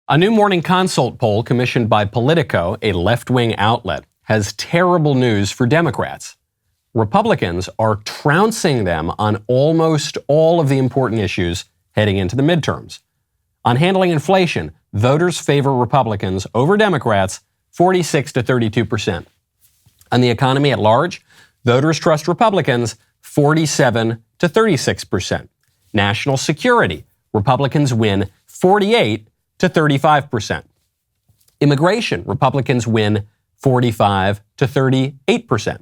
A new Morning Consult poll commissioned by Politico, a left-wing outlet, has terrible news for Democrats. Republicans are trouncing them on almost all of the important issues heading into the midterms. On handling inflation, voters favor Republicans over Democrats 46 to 32%. On the economy at large, voters trust Republicans 47 to 36%. National security, Republicans win 48 to 35%. Immigration, Republicans win 45 to 38%.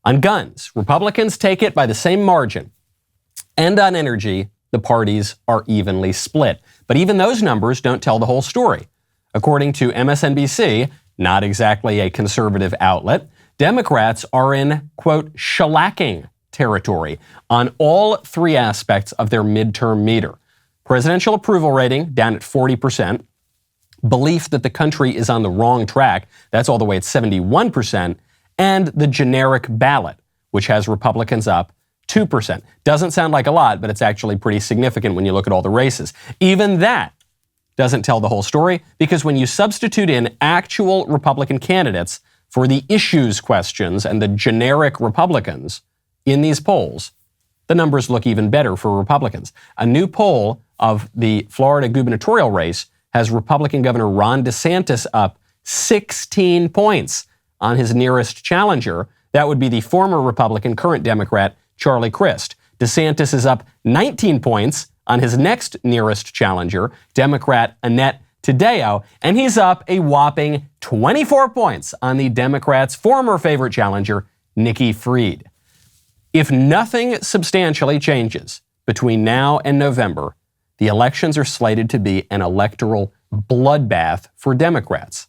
On guns, Republicans take it by the same margin. And on energy, the parties are evenly split. But even those numbers don't tell the whole story. According to MSNBC, not exactly a conservative outlet, Democrats are in, quote, shellacking territory on all three aspects of their midterm meter. Presidential approval rating down at 40%. Belief that the country is on the wrong track, that's all the way at 71%. And the generic ballot, which has Republicans up 2%. Doesn't sound like a lot, but it's actually pretty significant when you look at all the races. Even that doesn't tell the whole story, because when you substitute in actual Republican candidates for the issues questions and the generic Republicans in these polls, the numbers look even better for Republicans. A new poll of the Florida gubernatorial race has Republican Governor Ron DeSantis up 16 points on his nearest challenger. That would be the former Republican, current Democrat, Charlie Crist. DeSantis is up 19 points on his next nearest challenger, Democrat Annette Taddeo, and he's up a whopping 24 points on the Democrats' former favorite challenger, Nikki Fried. If nothing substantially changes between now and November, the elections are slated to be an electoral bloodbath for Democrats.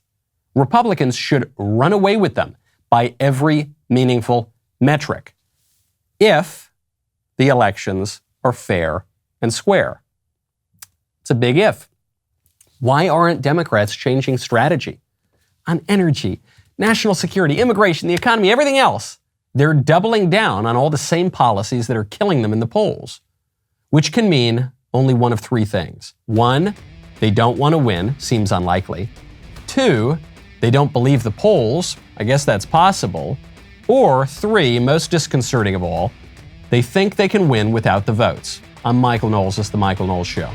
Republicans should run away with them by every meaningful metric if the elections are fair and square. It's a big if. Why aren't Democrats changing strategy? On energy, national security, immigration, the economy, everything else, they're doubling down on all the same policies that are killing them in the polls, which can mean only one of three things. One, they don't want to win, seems unlikely. Two, they don't believe the polls, I guess that's possible. Or three, most disconcerting of all, they think they can win without the votes. I'm Michael Knowles, this is The Michael Knowles Show.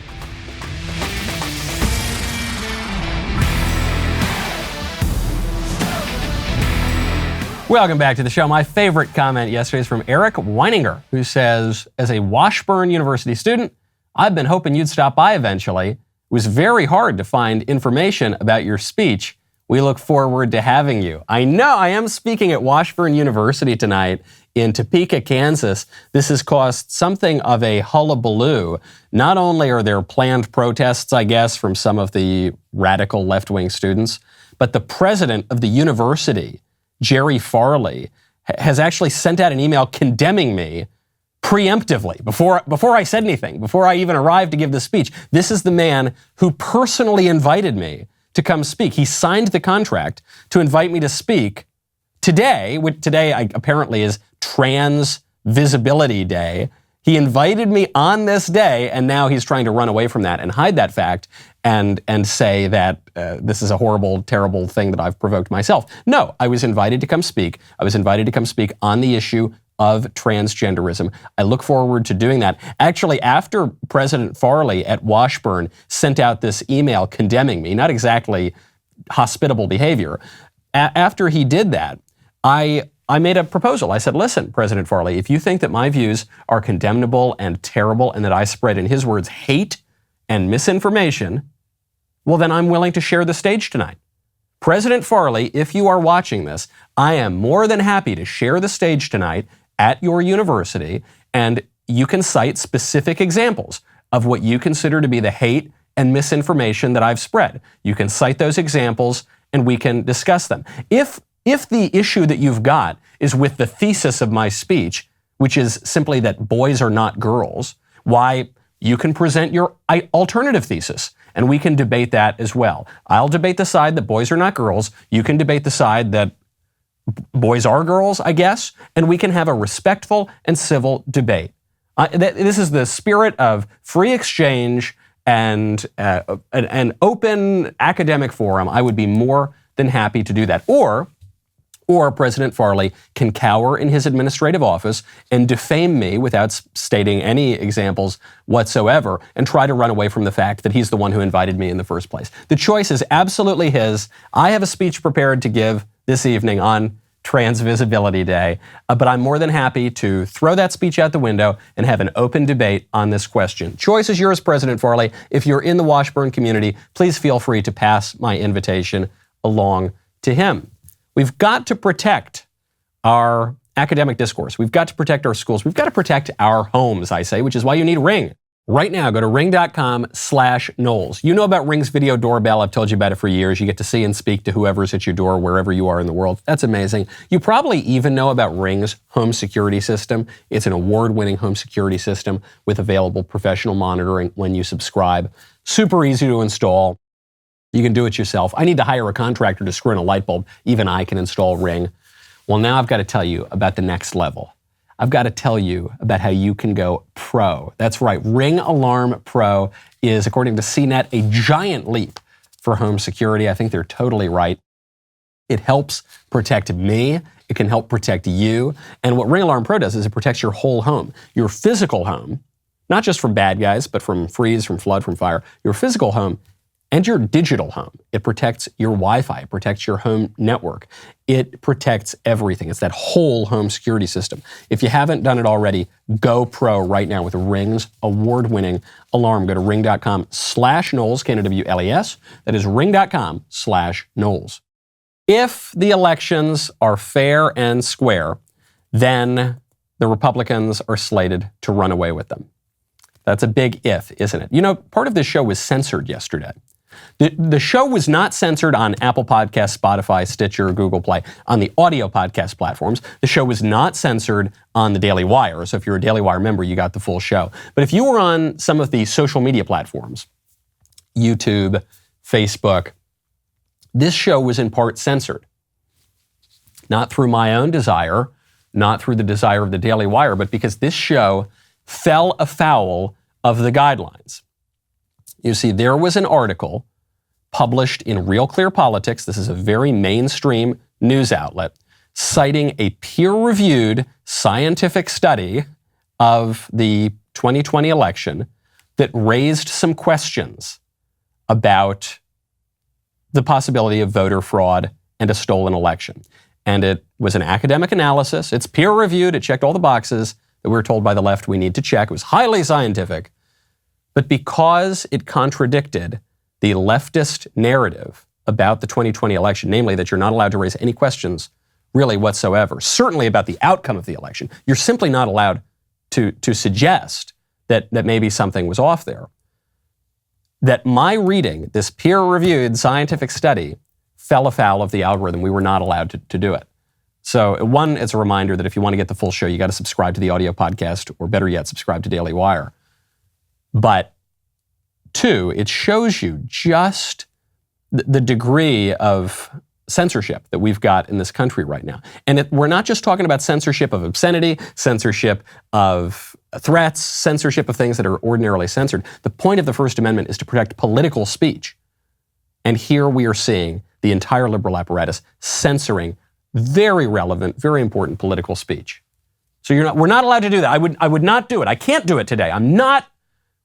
Welcome back to the show. My favorite comment yesterday is from Eric Weininger, who says, as a Washburn University student, I've been hoping you'd stop by eventually. It was very hard to find information about your speech. We look forward to having you. I know I am speaking at Washburn University tonight in Topeka, Kansas. This has caused something of a hullabaloo. Not only are there planned protests, I guess, from some of the radical left-wing students, but the president of the university, Jerry Farley, has actually sent out an email condemning me preemptively, before I said anything, before I even arrived to give the speech. This is the man who personally invited me to come speak. He signed the contract to invite me to speak today, which today apparently is Trans Visibility Day. He invited me on this day, and now he's trying to run away from that and hide that fact and say that this is a horrible, terrible thing that I've provoked myself. No, I was invited to come speak. I was invited to come speak on the issue of transgenderism. I look forward to doing that. Actually, after President Farley at Washburn sent out this email condemning me, not exactly hospitable behavior, after he did that, I made a proposal. I said, listen, President Farley, if you think that my views are condemnable and terrible and that I spread, in his words, hate and misinformation, well, then I'm willing to share the stage tonight. President Farley, if you are watching this, I am more than happy to share the stage tonight at your university, and you can cite specific examples of what you consider to be the hate and misinformation that I've spread. You can cite those examples and we can discuss them. If the issue that you've got is with the thesis of my speech, which is simply that boys are not girls, why, you can present your alternative thesis and we can debate that as well. I'll debate the side that boys are not girls. You can debate the side that boys are girls, I guess, and we can have a respectful and civil debate. This is the spirit of free exchange and an open academic forum, I would be more than happy to do that. Or President Farley can cower in his administrative office and defame me without stating any examples whatsoever and try to run away from the fact that he's the one who invited me in the first place. The choice is absolutely his. I have a speech prepared to give this evening on Trans Visibility Day, but I'm more than happy to throw that speech out the window and have an open debate on this question. Choice is yours, President Farley. If you're in the Washburn community, please feel free to pass my invitation along to him. We've got to protect our academic discourse. We've got to protect our schools. We've got to protect our homes, I say, which is why you need Ring. Right now, go to ring.com/Knowles. You know about Ring's video doorbell. I've told you about it for years. You get to see and speak to whoever's at your door, wherever you are in the world. That's amazing. You probably even know about Ring's home security system. It's an award-winning home security system with available professional monitoring when you subscribe. Super easy to install. You can do it yourself. I need to hire a contractor to screw in a light bulb. Even I can install Ring. Well, now I've got to tell you about the next level. I've got to tell you about how you can go pro. That's right. Ring Alarm Pro is, according to CNET, a giant leap for home security. I think they're totally right. It helps protect me. It can help protect you. And what Ring Alarm Pro does is it protects your whole home, your physical home, not just from bad guys, but from freeze, from flood, from fire, your physical home and your digital home. It protects your Wi-Fi. It protects your home network. It protects everything. It's that whole home security system. If you haven't done it already, go pro right now with Ring's award-winning alarm. Go to ring.com/Knowles, Knowles. That is ring.com/Knowles. If the elections are fair and square, then the Republicans are slated to run away with them. That's a big if, isn't it? You know, part of this show was censored yesterday. The show was not censored on Apple Podcasts, Spotify, Stitcher, Google Play, on the audio podcast platforms. The show was not censored on the Daily Wire. So if you're a Daily Wire member, you got the full show. But if you were on some of the social media platforms, YouTube, Facebook, this show was in part censored. Not through my own desire, not through the desire of the Daily Wire, but because this show fell afoul of the guidelines. You see, there was an article published in Real Clear Politics, this is a very mainstream news outlet, citing a peer-reviewed scientific study of the 2020 election that raised some questions about the possibility of voter fraud and a stolen election. And it was an academic analysis. It's peer-reviewed. It checked all the boxes that we were told by the left we need to check. It was highly scientific. But because it contradicted the leftist narrative about the 2020 election, namely that you're not allowed to raise any questions really whatsoever, certainly about the outcome of the election, you're simply not allowed to suggest that maybe something was off there. That my reading, this peer-reviewed scientific study, fell afoul of the algorithm. We were not allowed to do it. So one, it's a reminder that if you want to get the full show, you got to subscribe to the audio podcast, or better yet, subscribe to Daily Wire. But two, it shows you just the degree of censorship that we've got in this country right now. And we're not just talking about censorship of obscenity, censorship of threats, censorship of things that are ordinarily censored. The point of the First Amendment is to protect political speech. And here we are seeing the entire liberal apparatus censoring very relevant, very important political speech. So we're not allowed to do that. I would not do it. I can't do it today. I'm not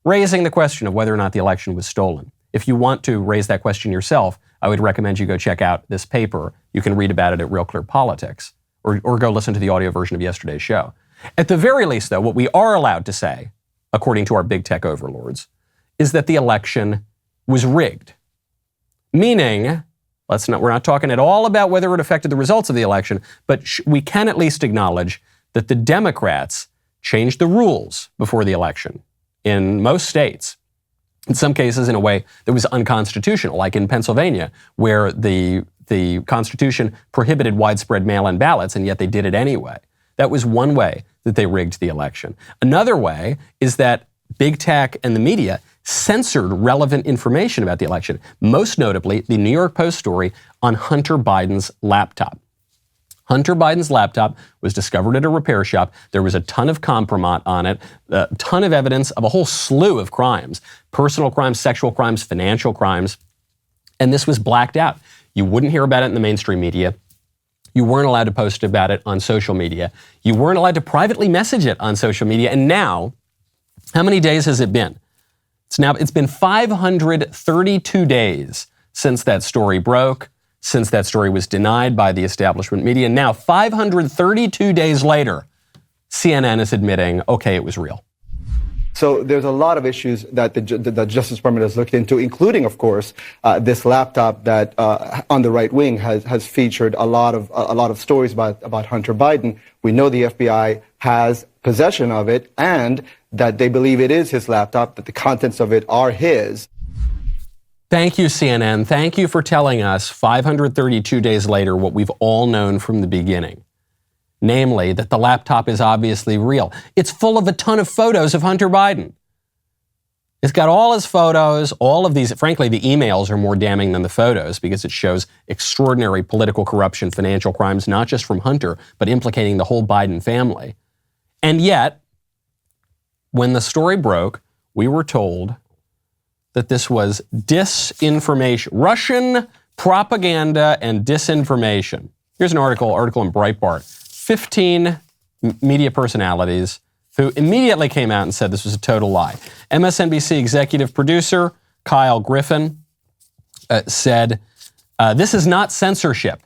raising the question of whether or not the election was stolen. If you want to raise that question yourself, I would recommend you go check out this paper. You can read about it at Real Clear Politics, or go listen to the audio version of yesterday's show. At the very least, though, what we are allowed to say, according to our big tech overlords, is that the election was rigged. Meaning, we're not talking at all about whether it affected the results of the election, but we can at least acknowledge that the Democrats changed the rules before the election in most states. In some cases in a way that was unconstitutional, like in Pennsylvania, where the Constitution prohibited widespread mail-in ballots, and yet they did it anyway. That was one way that they rigged the election. Another way is that big tech and the media censored relevant information about the election, most notably the New York Post story on Hunter Biden's laptop. Hunter Biden's laptop was discovered at a repair shop. There was a ton of compromat on it, a ton of evidence of a whole slew of crimes, personal crimes, sexual crimes, financial crimes, and this was blacked out. You wouldn't hear about it in the mainstream media. You weren't allowed to post about it on social media. You weren't allowed to privately message it on social media. And now, how many days has it been? It's been 532 days since that story broke, since that story was denied by the establishment media. Now, 532 days later, CNN is admitting, okay, it was real. So there's a lot of issues that the Justice Department has looked into, including, of course, this laptop that on the right wing has featured a lot of stories about Hunter Biden. We know the FBI has possession of it and that they believe it is his laptop, that the contents of it are his. Thank you, CNN. Thank you for telling us 532 days later what we've all known from the beginning. Namely, that the laptop is obviously real. It's full of a ton of photos of Hunter Biden. It's got all his photos, all of these. Frankly, the emails are more damning than the photos because it shows extraordinary political corruption, financial crimes, not just from Hunter, but implicating the whole Biden family. And yet, when the story broke, we were told that this was disinformation, Russian propaganda and disinformation. Here's an article in Breitbart. 15 media personalities who immediately came out and said this was a total lie. MSNBC executive producer Kyle Griffin said, this is not censorship.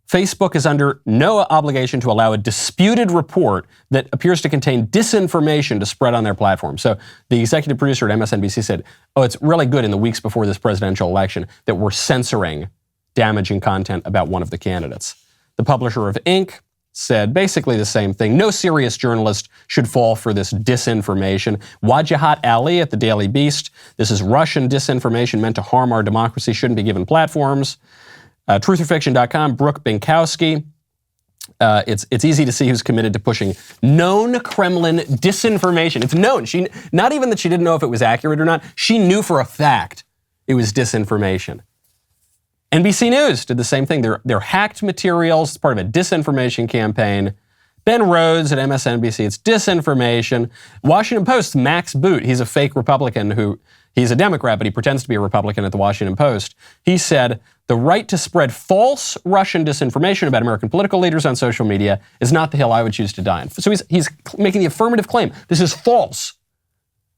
Facebook is under no obligation to allow a disputed report that appears to contain disinformation to spread on their platform. So the executive producer at MSNBC said, it's really good in the weeks before this presidential election that we're censoring damaging content about one of the candidates. The publisher of Inc. said basically the same thing. No serious journalist should fall for this disinformation. Wajahat Ali at the Daily Beast. This is Russian disinformation meant to harm our democracy, shouldn't be given platforms. Trutherfiction.com, Brooke Binkowski. It's easy to see who's committed to pushing known Kremlin disinformation. It's known. Not even that she didn't know if it was accurate or not. She knew for a fact it was disinformation. NBC News did the same thing. They're hacked materials. It's part of a disinformation campaign. Ben Rhodes at MSNBC, it's disinformation. Washington Post's Max Boot, he's a fake Republican he's a Democrat, but he pretends to be a Republican at the Washington Post. He said, the right to spread false Russian disinformation about American political leaders on social media is not the hill I would choose to die on. So he's making the affirmative claim. This is false.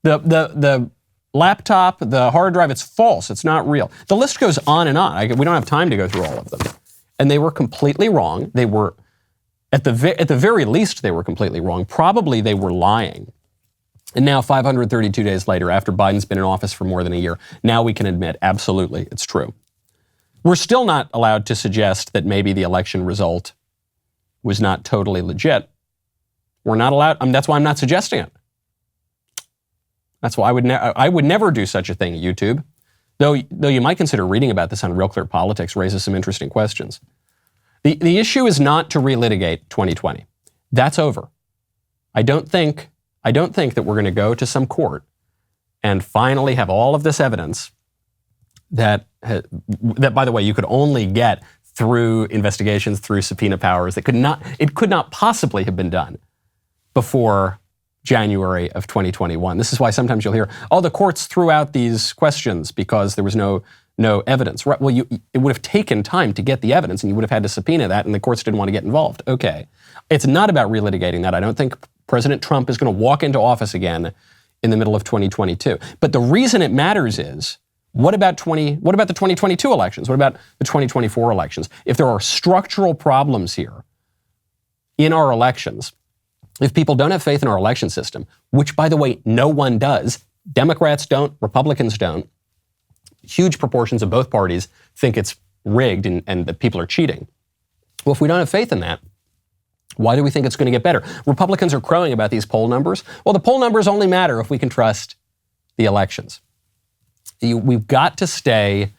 The laptop, the hard drive, it's false. It's not real. The list goes on and on. We don't have time to go through all of them. And they were completely wrong. They were, at the very least, they were completely wrong. Probably they were lying. And now, 532 days later, after Biden's been in office for more than a year, now we can admit, absolutely, it's true. We're still not allowed to suggest that maybe the election result was not totally legit. We're not allowed. That's why I'm not suggesting it. That's why I would never do such a thing at YouTube. Though you might consider reading about this on Real Clear Politics raises some interesting questions. The issue is not to relitigate 2020. That's over. I don't think that we're going to go to some court and finally have all of this evidence that by the way, you could only get through investigations, through subpoena powers. It could not possibly have been done before January of 2021. This is why sometimes you'll hear, the courts threw out these questions because there was no evidence. Right? Well, it would have taken time to get the evidence and you would have had to subpoena that and the courts didn't want to get involved. Okay. It's not about relitigating that. I don't think President Trump is going to walk into office again in the middle of 2022. But the reason it matters is, what about the 2022 elections? What about the 2024 elections? If there are structural problems here in our elections, if people don't have faith in our election system, which, by the way, no one does, Democrats don't, Republicans don't, huge proportions of both parties think it's rigged and that people are cheating. Well, if we don't have faith in that, why do we think it's going to get better? Republicans are crowing about these poll numbers. Well, the poll numbers only matter if we can trust the elections. We've got to stay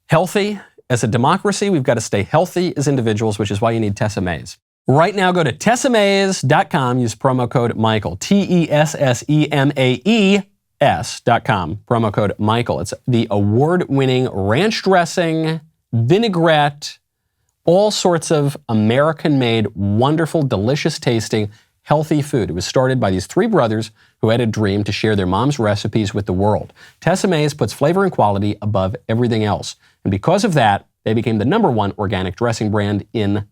healthy as a democracy. We've got to stay healthy as individuals, which is why you need Tessa Mays. Right now, go to TessaMays.com, use promo code Michael, TESSEMAES.com, promo code Michael. It's the award-winning ranch dressing, vinaigrette, All sorts of American-made, wonderful, delicious-tasting, healthy food. It was started by these three brothers who had a dream to share their mom's recipes with the world. Tessa Mays puts flavor and quality above everything else. And because of that, they became the #1 organic dressing brand in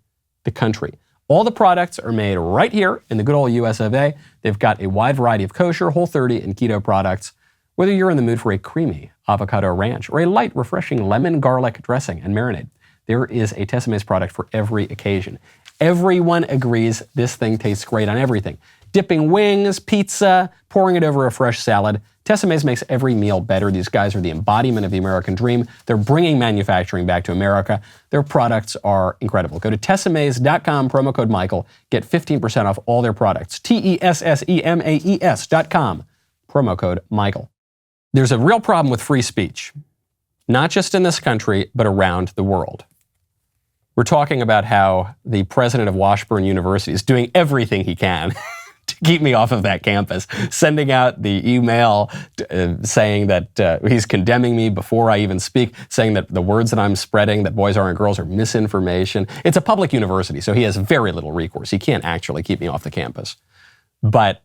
the country. All the products are made right here in the good old US of A. They've got a wide variety of kosher, Whole30, and keto products. Whether you're in the mood for a creamy avocado ranch or a light, refreshing lemon garlic dressing and marinade, there is a Tessa Mays product for every occasion. Everyone agrees this thing tastes great on everything. Dipping wings, pizza, pouring it over a fresh salad. Tessa Mays makes every meal better. These guys are the embodiment of the American dream. They're bringing manufacturing back to America. Their products are incredible. Go to tessamays.com, promo code Michael. Get 15% off all their products. TESSEMAES.com, promo code Michael. There's a real problem with free speech, not just in this country, but around the world. We're talking about how the president of Washburn University is doing everything he can to keep me off of that campus, sending out the email saying that he's condemning me before I even speak, saying that the words that I'm spreading, that boys aren't girls, are misinformation. It's a public university, so he has very little recourse. He can't actually keep me off the campus. But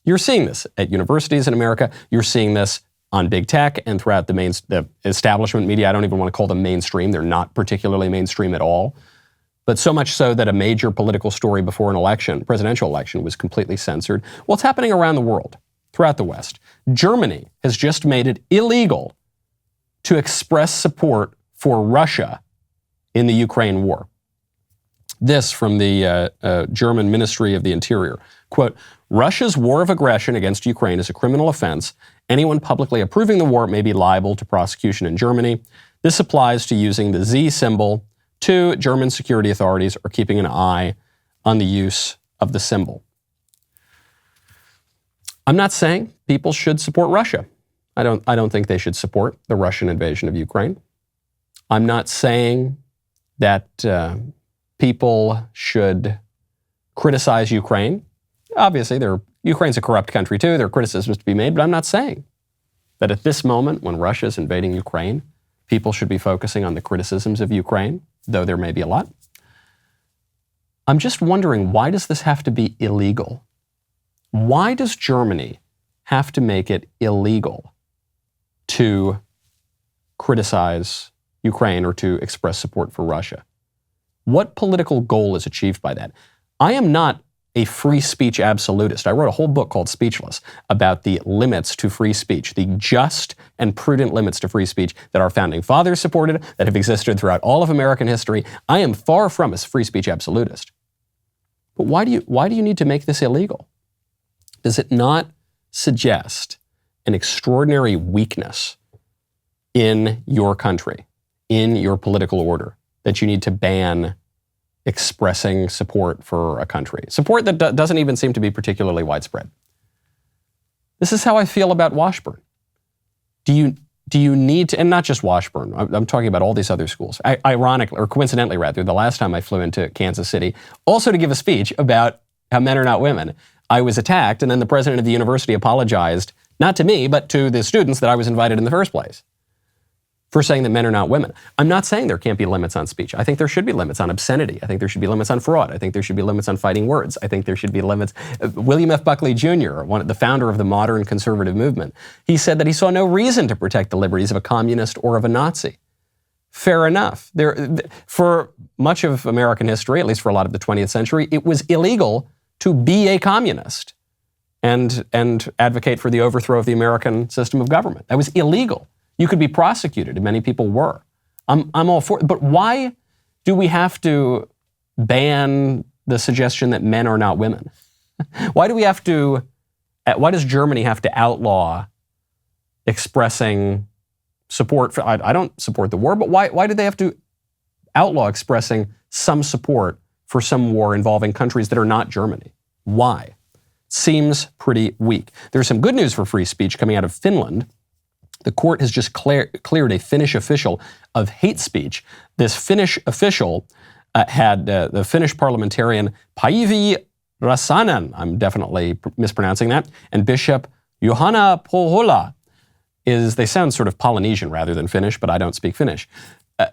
you're seeing this at universities in America. You're seeing this on big tech and throughout the establishment media. I don't even want to call them mainstream. They're not particularly mainstream at all. But so much so that a major political story before an election, presidential election, was completely censored. Well, it's happening around the world, throughout the West. Germany has just made it illegal to express support for Russia in the Ukraine war. This from the German Ministry of the Interior. Quote, Russia's war of aggression against Ukraine is a criminal offense. Anyone publicly approving the war may be liable to prosecution in Germany. This applies to using the Z symbol. 2, German security authorities are keeping an eye on the use of the symbol. I'm not saying people should support Russia. I don't think they should support the Russian invasion of Ukraine. I'm not saying that people should criticize Ukraine. Obviously, Ukraine's a corrupt country too. There are criticisms to be made, but I'm not saying that at this moment when Russia is invading Ukraine, people should be focusing on the criticisms of Ukraine, though there may be a lot. I'm just wondering, why does this have to be illegal? Why does Germany have to make it illegal to criticize Ukraine or to express support for Russia? What political goal is achieved by that? I am not a free speech absolutist. I wrote a whole book called Speechless about the limits to free speech, the just and prudent limits to free speech that our founding fathers supported, that have existed throughout all of American history. I am far from a free speech absolutist. But why do you need to make this illegal? Does it not suggest an extraordinary weakness in your country, in your political order, that you need to ban expressing support for a country? Support that doesn't even seem to be particularly widespread. This is how I feel about Washburn. Do you need to, and not just Washburn, I'm talking about all these other schools. Ironically, or coincidentally rather, the last time I flew into Kansas City, also to give a speech about how men are not women, I was attacked, and then the president of the university apologized, not to me, but to the students that I was invited in the first place, for saying that men are not women. I'm not saying there can't be limits on speech. I think there should be limits on obscenity. I think there should be limits on fraud. I think there should be limits on fighting words. I think there should be limits. William F. Buckley Jr., the founder of the modern conservative movement, he said that he saw no reason to protect the liberties of a communist or of a Nazi. Fair enough. For much of American history, at least for a lot of the 20th century, it was illegal to be a communist and advocate for the overthrow of the American system of government. That was illegal. You could be prosecuted, and many people were. I'm all for it. But why do we have to ban the suggestion that men are not women? Why does Germany have to outlaw expressing support for, I don't support the war, but why do they have to outlaw expressing some support for some war involving countries that are not Germany? Why? Seems pretty weak. There's some good news for free speech coming out of Finland. The court has just cleared a Finnish official of hate speech. This Finnish official had the Finnish parliamentarian Päivi Räsänen, I'm definitely mispronouncing that, and Bishop Johanna Pohjola they sound sort of Polynesian rather than Finnish, but I don't speak Finnish.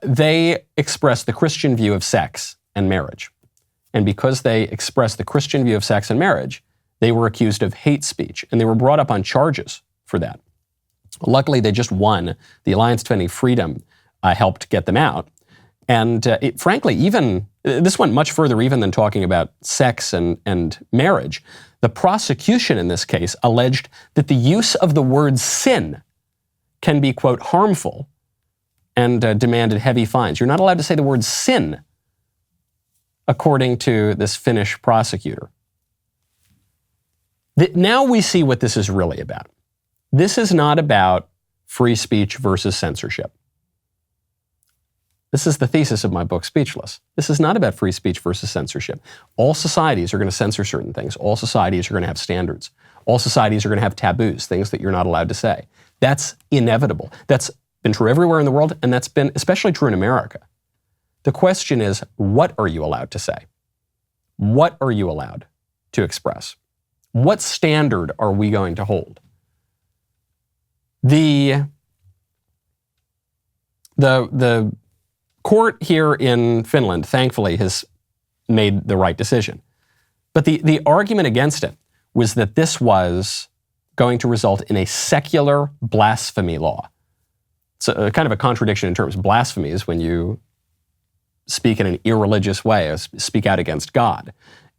they express the Christian view of sex and marriage. And because they expressed the Christian view of sex and marriage, they were accused of hate speech, and they were brought up on charges for that. Luckily, they just won. The Alliance Defending Freedom helped get them out. And frankly, this went much further even than talking about sex and marriage. The prosecution in this case alleged that the use of the word sin can be, quote, harmful, and demanded heavy fines. You're not allowed to say the word sin, according to this Finnish prosecutor. Now we see what this is really about. This is not about free speech versus censorship. This is the thesis of my book, Speechless. This is not about free speech versus censorship. All societies are going to censor certain things. All societies are going to have standards. All societies are going to have taboos, things that you're not allowed to say. That's inevitable. That's been true everywhere in the world, and that's been especially true in America. The question is, what are you allowed to say? What are you allowed to express? What standard are we going to hold? The court here in Finland, thankfully, has made the right decision. But the argument against it was that this was going to result in a secular blasphemy law. It's a kind of a contradiction in terms. Blasphemy is when you speak in an irreligious way, speak out against God.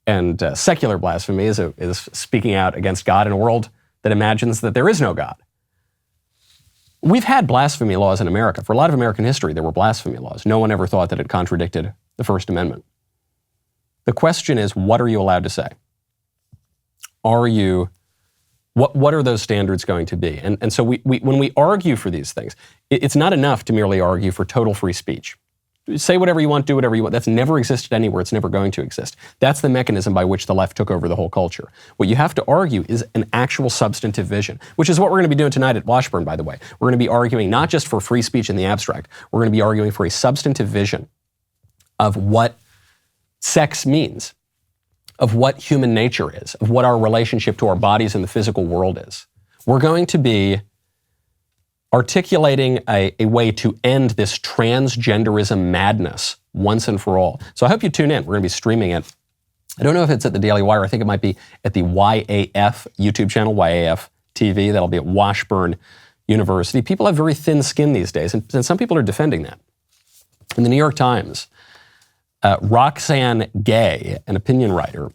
And secular blasphemy is speaking out against God in a world that imagines that there is no God. We've had blasphemy laws in America. For a lot of American history, there were blasphemy laws. No one ever thought that it contradicted the First Amendment. The question is, what are you allowed to say? What are those standards going to be? And so when we argue for these things, it's not enough to merely argue for total free speech. Say whatever you want, do whatever you want. That's never existed anywhere. It's never going to exist. That's the mechanism by which the left took over the whole culture. What you have to argue is an actual substantive vision, which is what we're going to be doing tonight at Washburn, by the way. We're going to be arguing not just for free speech in the abstract. We're going to be arguing for a substantive vision of what sex means, of what human nature is, of what our relationship to our bodies and the physical world is. We're going to be articulating a way to end this transgenderism madness once and for all. So I hope you tune in. We're going to be streaming it. I don't know if it's at the Daily Wire. I think it might be at the YAF YouTube channel, YAF TV. That'll be at Washburn University. People have very thin skin these days, and some people are defending that. In the New York Times, Roxanne Gay, an opinion writer,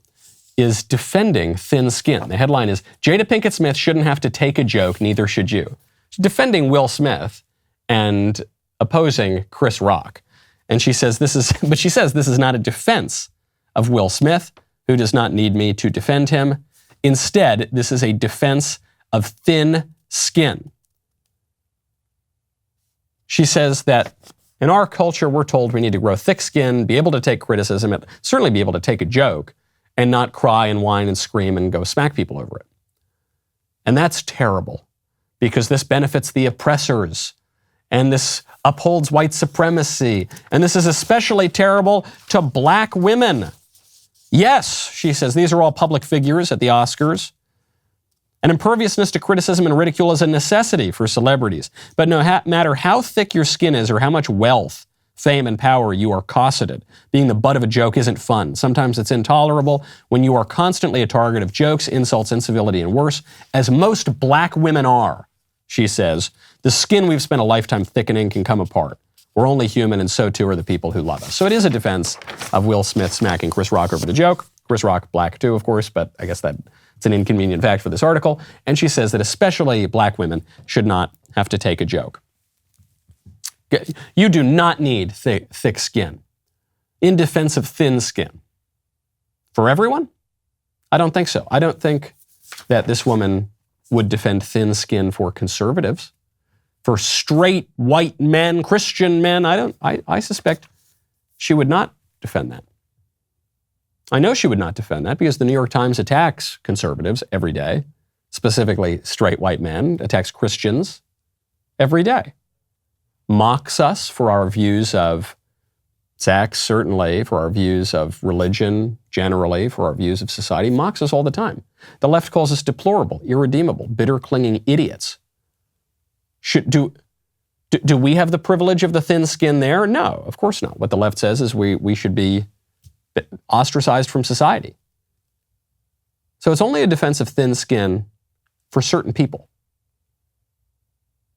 is defending thin skin. The headline is, Jada Pinkett Smith shouldn't have to take a joke, neither should you. She's defending Will Smith and opposing Chris Rock. And she says this is not a defense of Will Smith, who does not need me to defend him. Instead, this is a defense of thin skin. She says that in our culture, we're told we need to grow thick skin, be able to take criticism, and certainly be able to take a joke, and not cry and whine and scream and go smack people over it. And that's terrible, because this benefits the oppressors, and this upholds white supremacy, and this is especially terrible to black women. Yes, she says, these are all public figures at the Oscars. An imperviousness to criticism and ridicule is a necessity for celebrities. But no matter how thick your skin is or how much wealth, fame, and power you are cosseted, being the butt of a joke isn't fun. Sometimes it's intolerable when you are constantly a target of jokes, insults, incivility, and worse, as most black women are. She says, the skin we've spent a lifetime thickening can come apart. We're only human, and so too are the people who love us. So it is a defense of Will Smith smacking Chris Rock over the joke. Chris Rock, black too, of course, but I guess it's an inconvenient fact for this article. And she says that especially black women should not have to take a joke. You do not need thick skin. In defense of thin skin. For everyone? I don't think so. I don't think that this woman would defend thin skin for conservatives. For straight white men, Christian men, I suspect she would not defend that. I know she would not defend that because the New York Times attacks conservatives every day, specifically straight white men, attacks Christians every day. Mocks us for our views of sex, certainly, for our views of religion, generally, for our views of society, mocks us all the time. The left calls us deplorable, irredeemable, bitter, clinging idiots. Do we have the privilege of the thin skin there? No, of course not. What the left says is we should be ostracized from society. So it's only a defense of thin skin for certain people.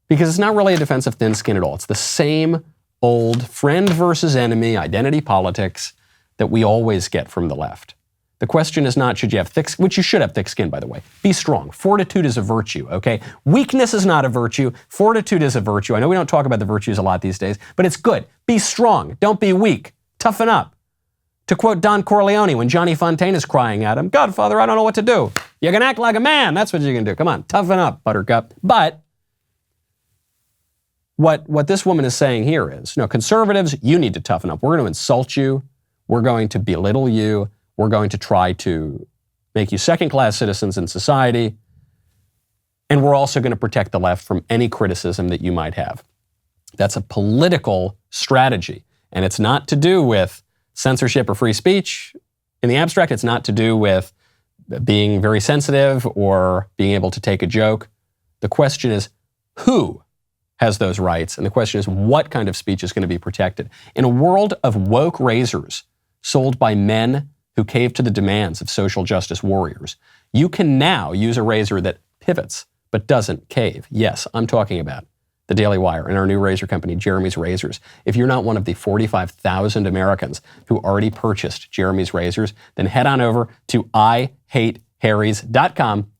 Because it's not really a defense of thin skin at all. It's the same old friend versus enemy identity politics that we always get from the left. The question is not, should you have thick skin, which you should have thick skin, by the way. Be strong. Fortitude is a virtue, okay? Weakness is not a virtue. Fortitude is a virtue. I know we don't talk about the virtues a lot these days, but it's good. Be strong. Don't be weak. Toughen up. To quote Don Corleone when Johnny Fontaine is crying at him, Godfather, I don't know what to do. You can act like a man. That's what you can do. Come on, toughen up, Buttercup. But what this woman is saying here is, no, conservatives, you need to toughen up. We're going to insult you. We're going to belittle you. We're going to try to make you second-class citizens in society. And we're also going to protect the left from any criticism that you might have. That's a political strategy. And it's not to do with censorship or free speech. In the abstract, it's not to do with being very sensitive or being able to take a joke. The question is, who has those rights? And the question is, what kind of speech is going to be protected? In a world of woke razors sold by men who cave to the demands of social justice warriors, you can now use a razor that pivots but doesn't cave. Yes, I'm talking about the Daily Wire and our new razor company, Jeremy's Razors. If you're not one of the 45,000 Americans who already purchased Jeremy's Razors, then head on over to IHateHarrys.com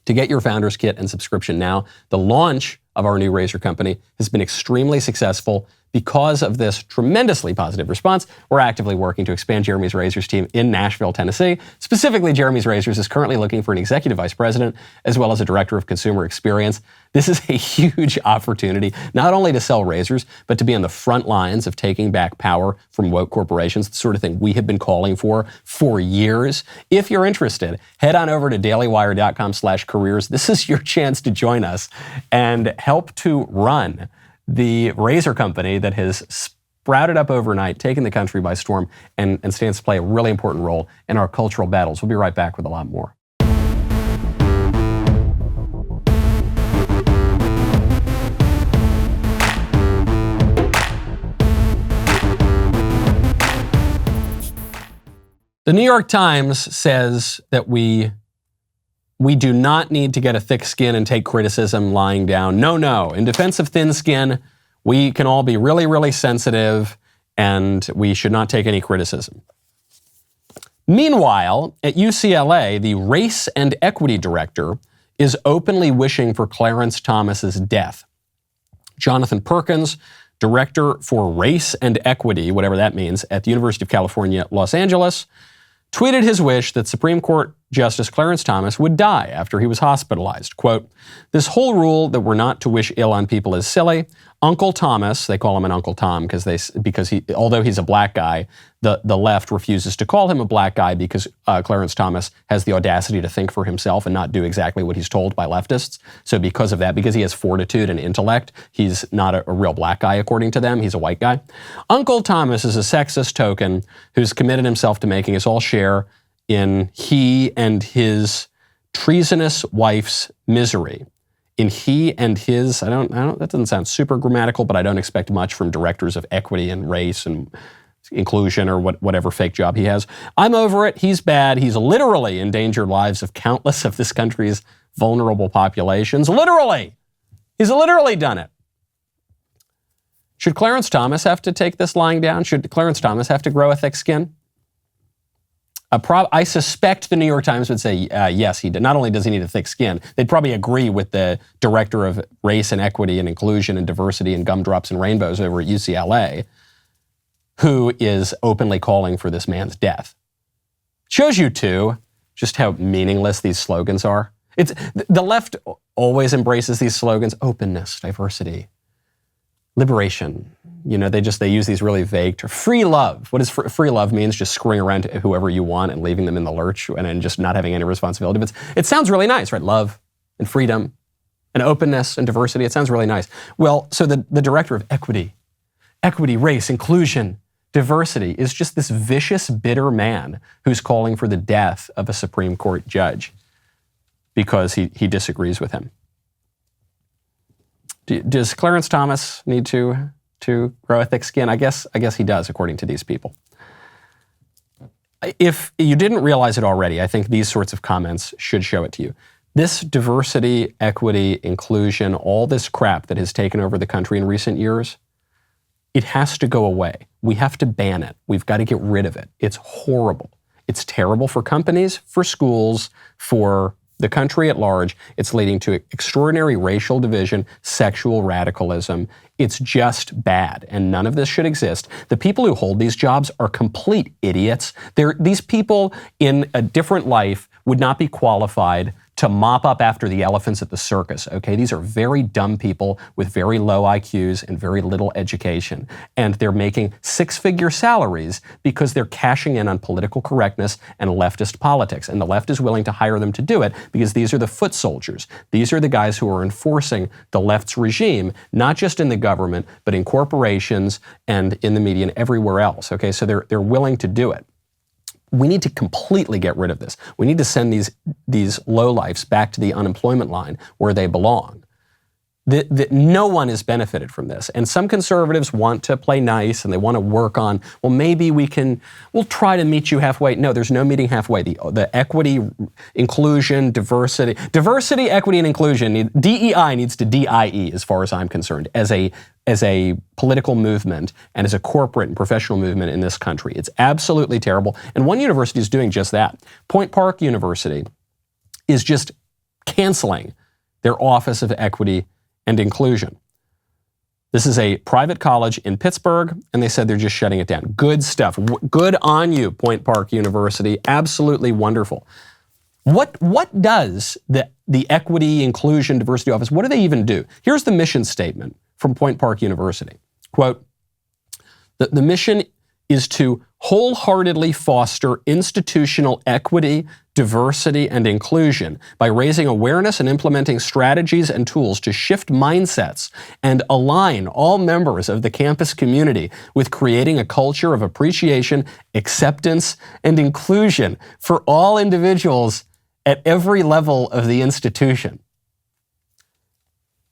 to get your founder's kit and subscription now. The launch of our new razor company has been extremely successful. Because of this tremendously positive response, we're actively working to expand Jeremy's Razors team in Nashville, Tennessee. Specifically, Jeremy's Razors is currently looking for an executive vice president as well as a director of consumer experience. This is a huge opportunity, not only to sell razors, but to be on the front lines of taking back power from woke corporations, the sort of thing we have been calling for years. If you're interested, head on over to dailywire.com/careers. This is your chance to join us and help to run the razor company that has sprouted up overnight, taken the country by storm, and stands to play a really important role in our cultural battles. We'll be right back with a lot more. The New York Times says that we do not need to get a thick skin and take criticism lying down. No. In defense of thin skin, we can all be really, really sensitive, and we should not take any criticism. Meanwhile, at UCLA, the race and equity director is openly wishing for Clarence Thomas's death. Jonathan Perkins, director for race and equity, whatever that means, at the University of California, Los Angeles, tweeted his wish that Supreme Court Justice Clarence Thomas would die after he was hospitalized. Quote, "This whole rule that we're not to wish ill on people is silly. Uncle Thomas," they call him an Uncle Tom because he, although he's a black guy, the left refuses to call him a black guy because Clarence Thomas has the audacity to think for himself and not do exactly what he's told by leftists. So because of that, because he has fortitude and intellect, he's not a real black guy according to them. He's a white guy. Uncle Thomas is a sexist token who's committed himself to making us all share in he and his treasonous wife's misery. In he and his, that doesn't sound super grammatical, but I don't expect much from directors of equity and race and inclusion or whatever fake job he has. I'm over it. He's bad. He's literally endangered lives of countless of this country's vulnerable populations. Literally. He's literally done it. Should Clarence Thomas have to take this lying down? Should Clarence Thomas have to grow a thick skin? I suspect the New York Times would say, yes, he did. Not only does he need a thick skin, they'd probably agree with the director of race and equity and inclusion and diversity and gumdrops and rainbows over at UCLA, who is openly calling for this man's death. Shows you, too, just how meaningless these slogans are. The left always embraces these slogans: openness, diversity, liberation. You know, they use these really vague terms. Free love. What does free love means? Just screwing around to whoever you want and leaving them in the lurch and then just not having any responsibility. But it sounds really nice, right? Love and freedom and openness and diversity. It sounds really nice. Well, so the director of equity, race, inclusion, diversity is just this vicious, bitter man who's calling for the death of a Supreme Court judge because he disagrees with him. Does Clarence Thomas need to grow a thick skin? I guess he does, according to these people. If you didn't realize it already, I think these sorts of comments should show it to you. This diversity, equity, inclusion, all this crap that has taken over the country in recent years, it has to go away. We have to ban it. We've got to get rid of it. It's horrible. It's terrible for companies, for schools, for the country at large. It's leading to extraordinary racial division, sexual radicalism. It's just bad, and none of this should exist. The people who hold these jobs are complete idiots. These people in a different life would not be qualified to mop up after the elephants at the circus, okay? These are very dumb people with very low IQs and very little education. And they're making six-figure salaries because they're cashing in on political correctness and leftist politics. And the left is willing to hire them to do it because these are the foot soldiers. These are the guys who are enforcing the left's regime, not just in the government, but in corporations and in the media and everywhere else, okay? So they're willing to do it. We need to completely get rid of this. We need to send these lowlifes back to the unemployment line where they belong. No one has benefited from this. And some conservatives want to play nice and they want to work on, well, maybe we'll try to meet you halfway. No, there's no meeting halfway. The equity, inclusion, diversity, equity, and inclusion, D.E.I. needs to D.I.E. as far as I'm concerned, as a political movement and as a corporate and professional movement in this country. It's absolutely terrible. And one university is doing just that. Point Park University is just canceling their Office of Equity and Inclusion. This is a private college in Pittsburgh, and they said they're just shutting it down. Good stuff. Good on you, Point Park University. Absolutely wonderful. What does the Equity, Inclusion, Diversity Office, what do they even do? Here's the mission statement from Point Park University. Quote, the mission is to wholeheartedly foster institutional equity, diversity, and inclusion by raising awareness and implementing strategies and tools to shift mindsets and align all members of the campus community with creating a culture of appreciation, acceptance, and inclusion for all individuals at every level of the institution.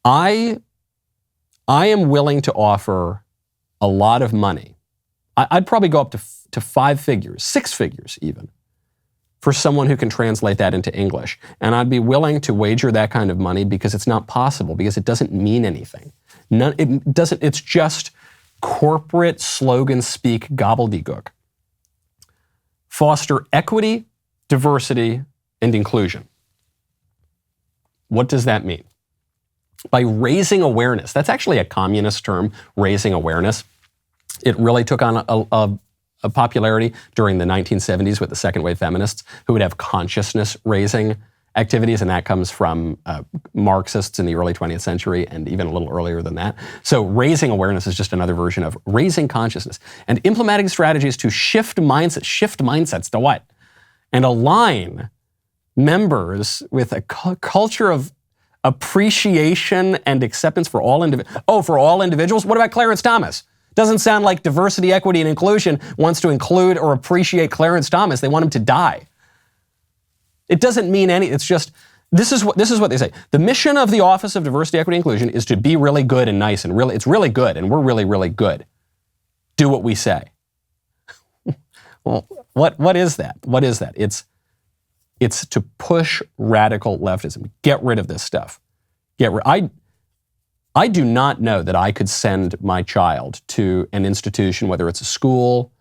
I am willing to offer a lot of money. I'd probably go up to 5 figures, 6 figures even, for someone who can translate that into English. And I'd be willing to wager that kind of money because it's not possible, because it doesn't mean anything. It's just corporate slogan speak gobbledygook. Foster equity, diversity, and inclusion. What does that mean? By raising awareness. That's actually a communist term, raising awareness. It really took on a popularity during the 1970s with the second wave feminists who would have consciousness raising activities, and that comes from Marxists in the early 20th century and even a little earlier than that. So raising awareness is just another version of raising consciousness and implementing strategies to shift mindsets to what? And align members with a culture of appreciation and acceptance for all individuals. Oh, for all individuals? What about Clarence Thomas? Doesn't sound like diversity, equity, and inclusion wants to include or appreciate Clarence Thomas. They want him to die. It doesn't mean any, it's just, this is what they say. The mission of the Office of Diversity, Equity, and Inclusion is to be really good and nice and it's really good and we're really, really good. Do what we say. Well, what is that? What is that? It's to push radical leftism. Get rid of this stuff. I do not know that I could send my child to an institution, whether it's a school,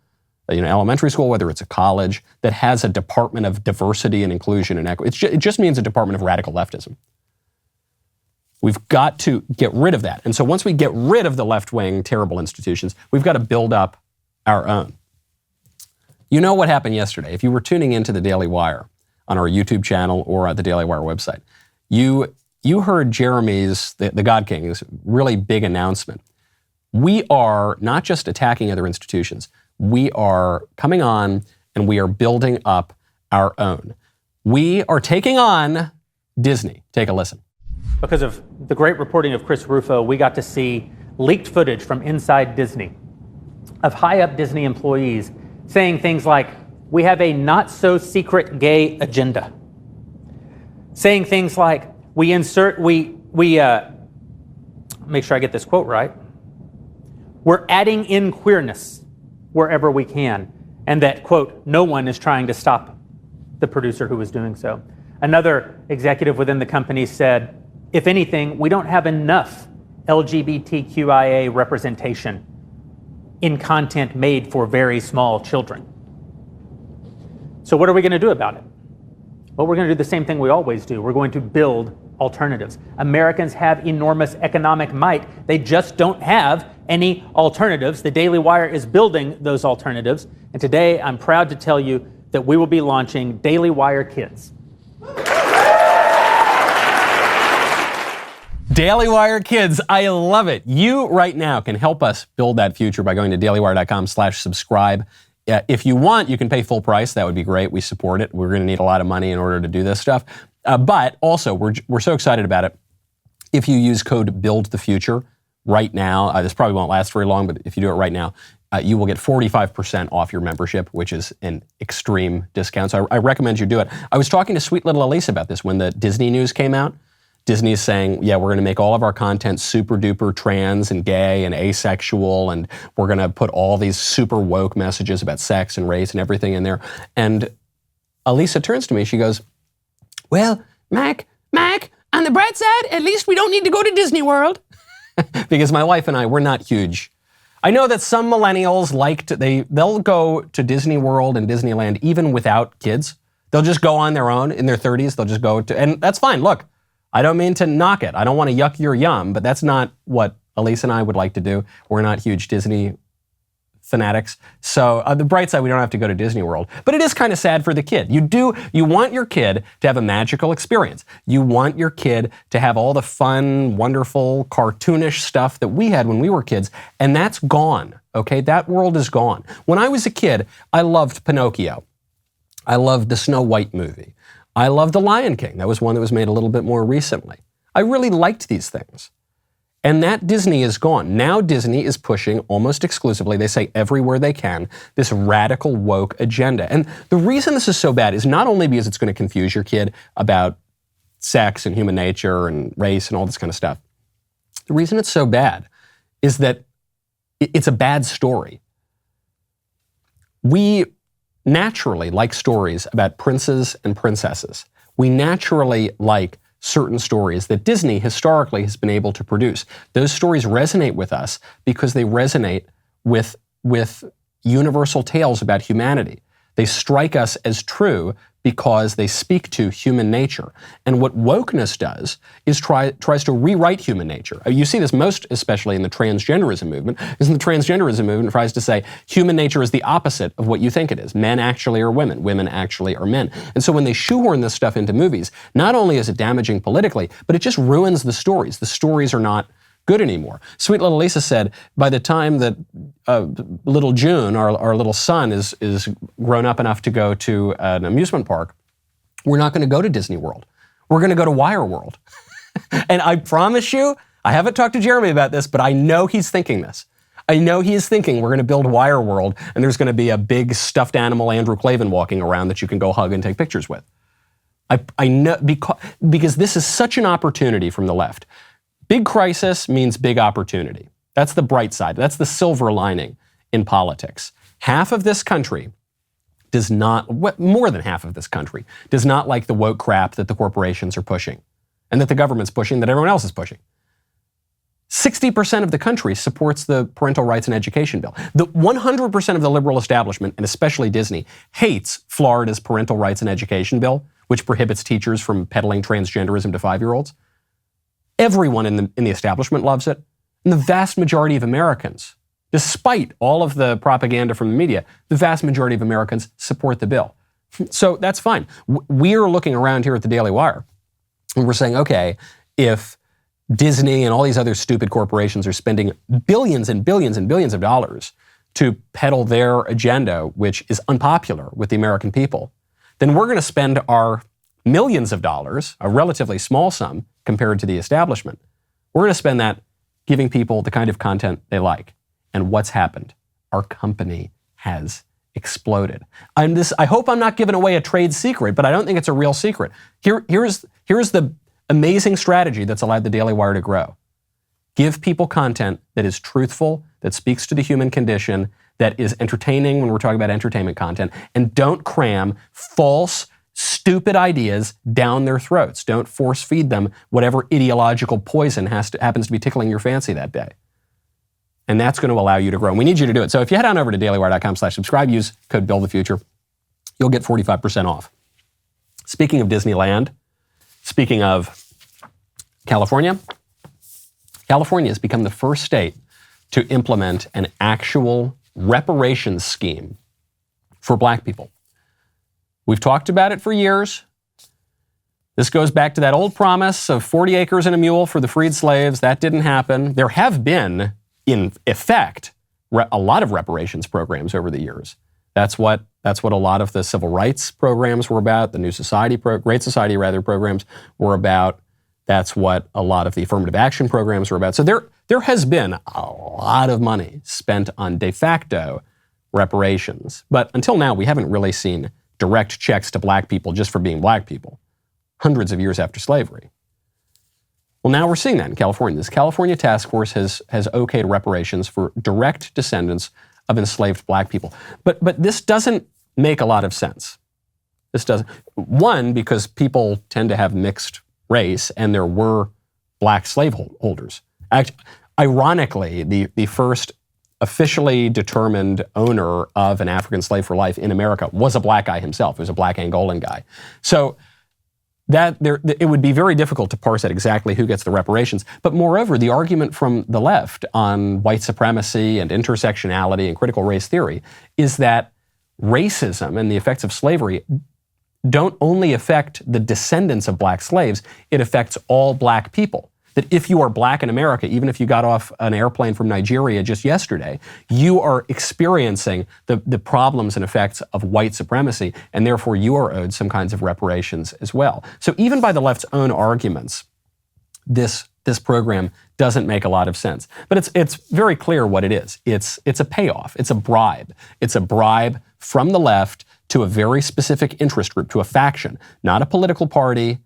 elementary school, whether it's a college, that has a department of diversity and inclusion and equity. It just means a department of radical leftism. We've got to get rid of that. And so once we get rid of the left-wing terrible institutions, we've got to build up our own. You know what happened yesterday. If you were tuning into the Daily Wire on our YouTube channel or at the Daily Wire website, you heard Jeremy's, the God King's, really big announcement. We are not just attacking other institutions. We are coming on and we are building up our own. We are taking on Disney. Take a listen. Because of the great reporting of Chris Rufo, we got to see leaked footage from inside Disney of high-up Disney employees saying things like, we have a not-so-secret gay agenda. Saying things like, we make sure I get this quote right. We're adding in queerness wherever we can, and that, quote, no one is trying to stop the producer who was doing so. Another executive within the company said, if anything, we don't have enough LGBTQIA representation in content made for very small children. So what are we going to do about it? Well, we're going to do the same thing we always do. We're going to build alternatives. Americans have enormous economic might. They just don't have any alternatives. The Daily Wire is building those alternatives. And today, I'm proud to tell you that we will be launching Daily Wire Kids. Daily Wire Kids, I love it. You right now can help us build that future by going to dailywire.com/subscribe. If you want, you can pay full price. That would be great. We support it. We're going to need a lot of money in order to do this stuff. But also, we're so excited about it. If you use code BUILDTheFuture right now, this probably won't last very long, but if you do it right now, you will get 45% off your membership, which is an extreme discount. So I recommend you do it. I was talking to sweet little Elise about this when the Disney news came out. Disney is saying, yeah, we're going to make all of our content super duper trans and gay and asexual, and we're going to put all these super woke messages about sex and race and everything in there. And Elisa turns to me, she goes, well, Mac, on the bright side, at least we don't need to go to Disney World. Because my wife and I, we're not huge. I know that some millennials they'll go to Disney World and Disneyland even without kids. They'll just go on their own in their 30s. They'll just go to, and that's fine. Look, I don't mean to knock it. I don't want to yuck your yum, but that's not what Elise and I would like to do. We're not huge Disney fanatics. So the bright side, we don't have to go to Disney World. But it is kind of sad for the kid. You want your kid to have a magical experience. You want your kid to have all the fun, wonderful, cartoonish stuff that we had when we were kids, and that's gone, okay? That world is gone. When I was a kid, I loved Pinocchio. I loved the Snow White movie. I loved The Lion King. That was one that was made a little bit more recently. I really liked these things. And that Disney is gone. Now Disney is pushing almost exclusively, they say everywhere they can, this radical woke agenda. And the reason this is so bad is not only because it's going to confuse your kid about sex and human nature and race and all this kind of stuff. The reason it's so bad is that it's a bad story. We naturally like stories about princes and princesses. We naturally like certain stories that Disney historically has been able to produce. Those stories resonate with us because they resonate with universal tales about humanity. They strike us as true because they speak to human nature. And what wokeness does is tries to rewrite human nature. You see this most especially in the transgenderism movement, because the transgenderism movement tries to say human nature is the opposite of what you think it is. Men actually are women. Women actually are men. And so when they shoehorn this stuff into movies, not only is it damaging politically, but it just ruins the stories. The stories are not good anymore. Sweet little Lisa said, by the time that little June, our little son, is grown up enough to go to an amusement park, we're not going to go to Disney World. We're going to go to Wire World. And I promise you, I haven't talked to Jeremy about this, but I know he's thinking this. I know he is thinking we're going to build Wire World and there's going to be a big stuffed animal Andrew Klavan walking around that you can go hug and take pictures with. I know because this is such an opportunity from the left. Big crisis means big opportunity. That's the bright side. That's the silver lining in politics. Half of this country does not, more than half of this country, does not like the woke crap that the corporations are pushing and that the government's pushing, that everyone else is pushing. 60% of the country supports the parental rights and education bill. The 100% of the liberal establishment, and especially Disney, hates Florida's parental rights and education bill, which prohibits teachers from peddling transgenderism to 5-year-olds. Everyone in the establishment loves it. And the vast majority of Americans, despite all of the propaganda from the media, the vast majority of Americans support the bill. So that's fine. We're looking around here at the Daily Wire and we're saying, okay, if Disney and all these other stupid corporations are spending billions and billions and billions of dollars to peddle their agenda, which is unpopular with the American people, then we're going to spend our millions of dollars, a relatively small sum compared to the establishment. We're going to spend that giving people the kind of content they like. And what's happened? Our company has exploded. I hope I'm not giving away a trade secret, but I don't think it's a real secret. Here's the amazing strategy that's allowed the Daily Wire to grow. Give people content that is truthful, that speaks to the human condition, that is entertaining when we're talking about entertainment content, and don't cram false, stupid ideas down their throats. Don't force feed them whatever ideological poison happens to be tickling your fancy that day. And that's going to allow you to grow. And we need you to do it. So if you head on over to dailywire.com/subscribe, use code BuildTheFuture, you'll get 45% off. Speaking of Disneyland, speaking of California, California has become the first state to implement an actual reparations scheme for black people. We've talked about it for years. This goes back to that old promise of 40 acres and a mule for the freed slaves. That didn't happen. There have been, in effect, a lot of reparations programs over the years. That's what a lot of the civil rights programs were about, the Great Society programs were about. That's what a lot of the affirmative action programs were about. So there has been a lot of money spent on de facto reparations. But until now, we haven't really seen direct checks to black people just for being black people, hundreds of years after slavery. Well, now we're seeing that in California. This California task force has okayed reparations for direct descendants of enslaved black people. But this doesn't make a lot of sense. This doesn't. One, because people tend to have mixed race, and there were black slaveholders. Ironically, the first officially determined owner of an African slave for life in America was a black guy himself. He was a black Angolan guy. So it would be very difficult to parse out exactly who gets the reparations. But moreover, the argument from the left on white supremacy and intersectionality and critical race theory is that racism and the effects of slavery don't only affect the descendants of black slaves, it affects all black people. That if you are black in America, even if you got off an airplane from Nigeria just yesterday, you are experiencing the problems and effects of white supremacy, and therefore you are owed some kinds of reparations as well. So even by the left's own arguments, this program doesn't make a lot of sense. But it's very clear what it is. It's a payoff. It's a bribe. It's a bribe from the left to a very specific interest group, to a faction, not a political party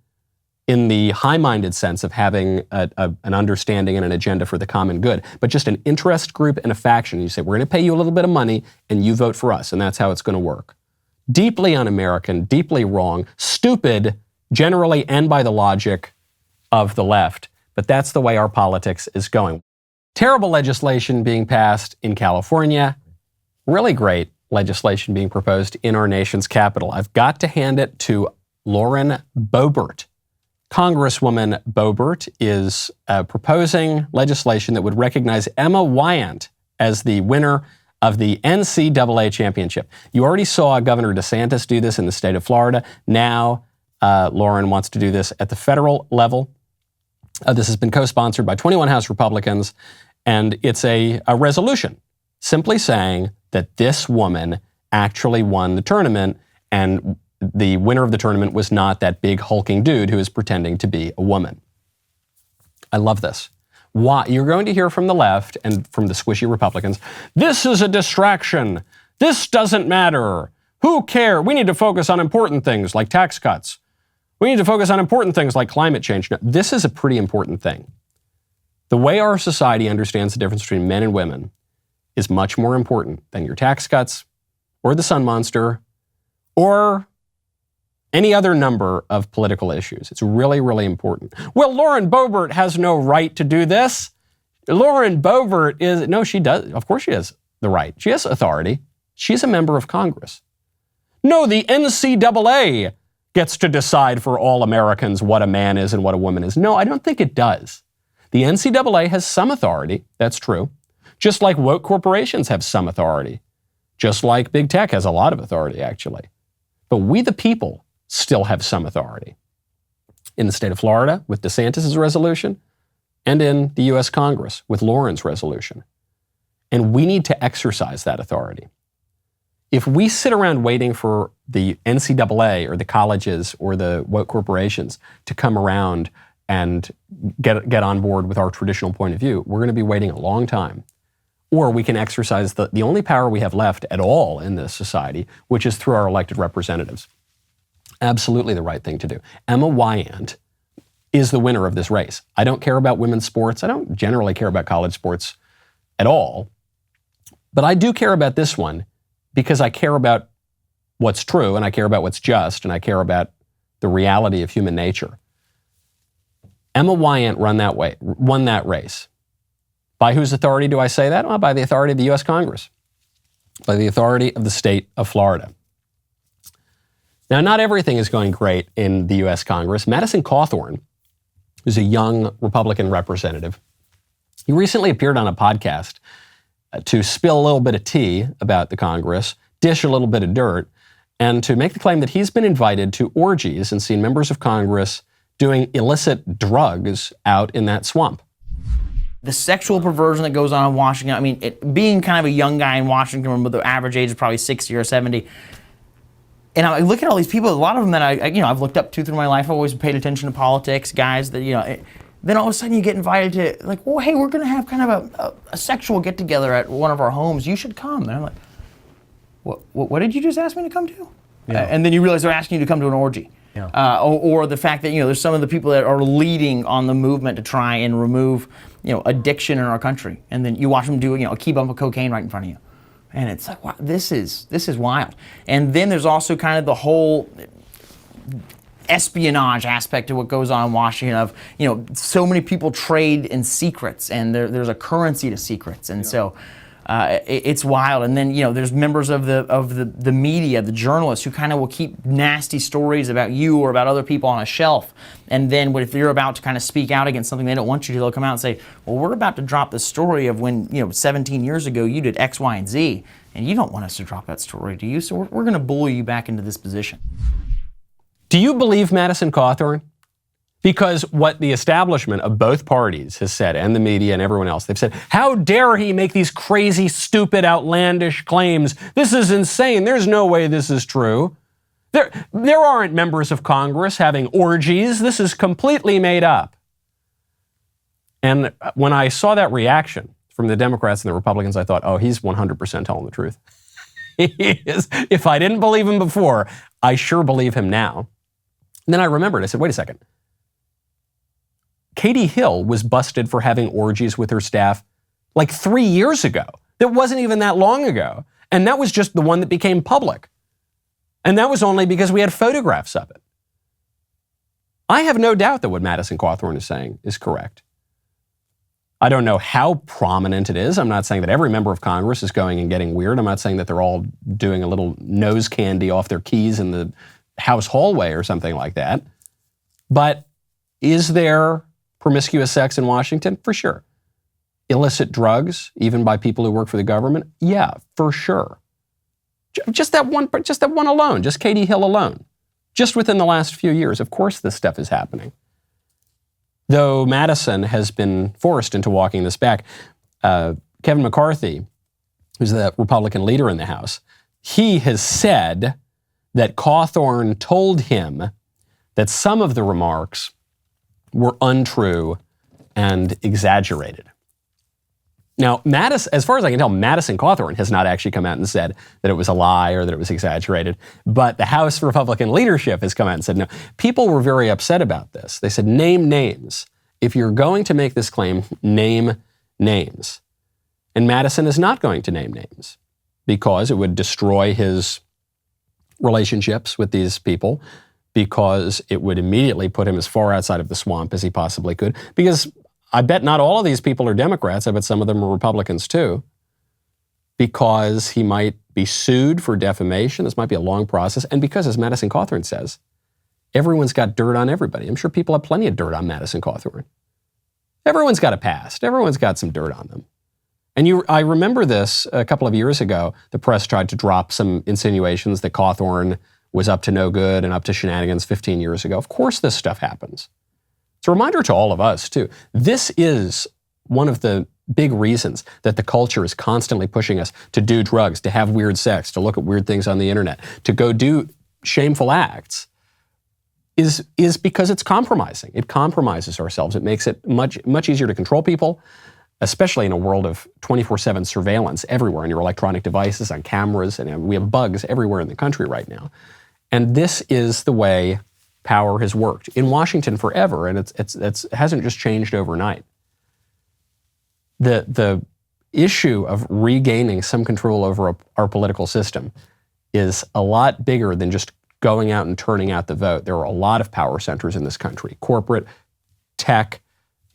in the high-minded sense of having an understanding and an agenda for the common good, but just an interest group and a faction. You say, we're going to pay you a little bit of money and you vote for us, and that's how it's going to work. Deeply un-American, deeply wrong, stupid, generally and by the logic of the left, but that's the way our politics is going. Terrible legislation being passed in California, really great legislation being proposed in our nation's capital. I've got to hand it to Lauren Boebert. Congresswoman Boebert is proposing legislation that would recognize Emma Wyant as the winner of the NCAA championship. You already saw Governor DeSantis do this in the state of Florida. Now, Lauren wants to do this at the federal level. This has been co-sponsored by 21 House Republicans, and it's a resolution simply saying that this woman actually won the tournament, and the winner of the tournament was not that big hulking dude who is pretending to be a woman. I love this. Why? You're going to hear from the left and from the squishy Republicans, this is a distraction. This doesn't matter. Who cares? We need to focus on important things like tax cuts. We need to focus on important things like climate change. No, this is a pretty important thing. The way our society understands the difference between men and women is much more important than your tax cuts or the sun monster or any other number of political issues. It's really, really important. Well, Lauren Boebert has no right to do this. Lauren Boebert she does. Of course she has the right. She has authority. She's a member of Congress. No, the NCAA gets to decide for all Americans what a man is and what a woman is. No, I don't think it does. The NCAA has some authority. That's true. Just like woke corporations have some authority. Just like big tech has a lot of authority, actually. But we, the people, still have some authority. In the state of Florida, with DeSantis' resolution, and in the U.S. Congress, with Lauren's resolution. And we need to exercise that authority. If we sit around waiting for the NCAA or the colleges or the woke corporations to come around and get on board with our traditional point of view, we're going to be waiting a long time. Or we can exercise the only power we have left at all in this society, which is through our elected representatives. Absolutely the right thing to do. Emma Wyant is the winner of this race. I don't care about women's sports. I don't generally care about college sports at all. But I do care about this one because I care about what's true, and I care about what's just, and I care about the reality of human nature. Emma Wyant won that race. By whose authority do I say that? Well, by the authority of the U.S. Congress, by the authority of the state of Florida. Now, not everything is going great in the U.S. Congress. Madison Cawthorn, who's a young Republican representative, he recently appeared on a podcast to spill a little bit of tea about the Congress, dish a little bit of dirt, and to make the claim that he's been invited to orgies and seen members of Congress doing illicit drugs out in that swamp. The sexual perversion that goes on in Washington, I mean, being kind of a young guy in Washington, the average age is probably 60 or 70, and I look at all these people, a lot of them that I've looked up to through my life. I've always paid attention to politics, guys that, then all of a sudden you get invited to, like, well, hey, we're going to have kind of a sexual get-together at one of our homes. You should come. And I'm like, what did you just ask me to come to? Yeah. And then you realize they're asking you to come to an orgy. Yeah. Or the fact that, there's some of the people that are leading on the movement to try and remove, addiction in our country. And then you watch them do, a key bump of cocaine right in front of you. And it's like, wow, this is wild. And then there's also kind of the whole espionage aspect of what goes on in Washington of, so many people trade in secrets, and there's a currency to secrets. And so it's wild. And then, there's members of the media, the journalists, who kind of will keep nasty stories about you or about other people on a shelf. And then if you're about to kind of speak out against something they don't want you to, they'll come out and say, well, we're about to drop the story of when, 17 years ago you did X, Y, and Z, and you don't want us to drop that story, do you? So we're going to bully you back into this position. Do you believe Madison Cawthorn? Because what the establishment of both parties has said, and the media and everyone else, they've said, how dare he make these crazy, stupid, outlandish claims? This is insane. There's no way this is true. There aren't members of Congress having orgies. This is completely made up. And when I saw that reaction from the Democrats and the Republicans, I thought, oh, he's 100% telling the truth. He is. If I didn't believe him before, I sure believe him now. And then I remembered, I said, wait a second. Katie Hill was busted for having orgies with her staff like 3 years ago. That wasn't even that long ago. And that was just the one that became public. And that was only because we had photographs of it. I have no doubt that what Madison Cawthorn is saying is correct. I don't know how prominent it is. I'm not saying that every member of Congress is going and getting weird. I'm not saying that they're all doing a little nose candy off their keys in the House hallway or something like that. But is there promiscuous sex in Washington? For sure. Illicit drugs, even by people who work for the government? Yeah, for sure. Just that one alone, just Katie Hill alone. Just within the last few years, of course this stuff is happening. Though Madison has been forced into walking this back. Kevin McCarthy, who's the Republican leader in the House, he has said that Cawthorn told him that some of the remarks were untrue and exaggerated. Now, as far as I can tell, Madison Cawthorn has not actually come out and said that it was a lie or that it was exaggerated, but the House Republican leadership has come out and said, no, people were very upset about this. They said, name names. If you're going to make this claim, name names. And Madison is not going to name names because it would destroy his relationships with these people, because it would immediately put him as far outside of the swamp as he possibly could. Because I bet not all of these people are Democrats. I bet some of them are Republicans too. Because he might be sued for defamation. This might be a long process. And because, as Madison Cawthorn says, everyone's got dirt on everybody. I'm sure people have plenty of dirt on Madison Cawthorn. Everyone's got a past. Everyone's got some dirt on them. And I remember this a couple of years ago. The press tried to drop some insinuations that Cawthorn was up to no good and up to shenanigans 15 years ago. Of course this stuff happens. It's a reminder to all of us, too. This is one of the big reasons that the culture is constantly pushing us to do drugs, to have weird sex, to look at weird things on the internet, to go do shameful acts, is because it's compromising. It compromises ourselves. It makes it much easier to control people, especially in a world of 24/7 surveillance everywhere on your electronic devices, on cameras, and we have bugs everywhere in the country right now. And this is the way power has worked in Washington forever, and it hasn't just changed overnight. The issue of regaining some control over our political system is a lot bigger than just going out and turning out the vote. There are a lot of power centers in this country: corporate, tech,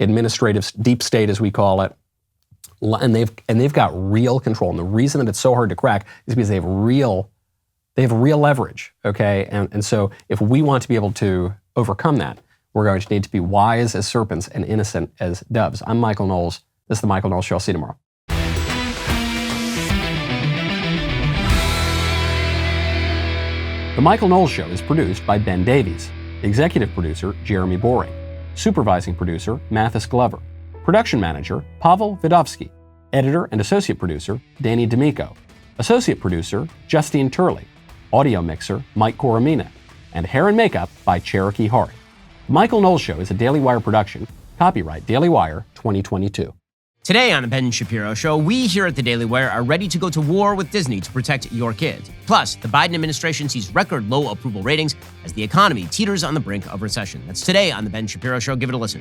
administrative, deep state as we call it, and they've got real control. And the reason that it's so hard to crack is because they have real leverage. Okay, and so if we want to be able to overcome that, we're going to need to be wise as serpents and innocent as doves. I'm Michael Knowles. This is the Michael Knowles Show. I'll see you tomorrow. The Michael Knowles Show is produced by Ben Davies, executive producer Jeremy Boring, supervising producer Mathis Glover, production manager Pavel Vidovsky, editor and associate producer Danny D'Amico, associate producer Justine Turley, audio mixer Mike Coromina, and hair and makeup by Cherokee Hart. The Michael Knowles Show is a Daily Wire production, copyright Daily Wire 2022. Today on The Ben Shapiro Show, we here at the Daily Wire are ready to go to war with Disney to protect your kids. Plus, the Biden administration sees record low approval ratings as the economy teeters on the brink of recession. That's today on The Ben Shapiro Show. Give it a listen.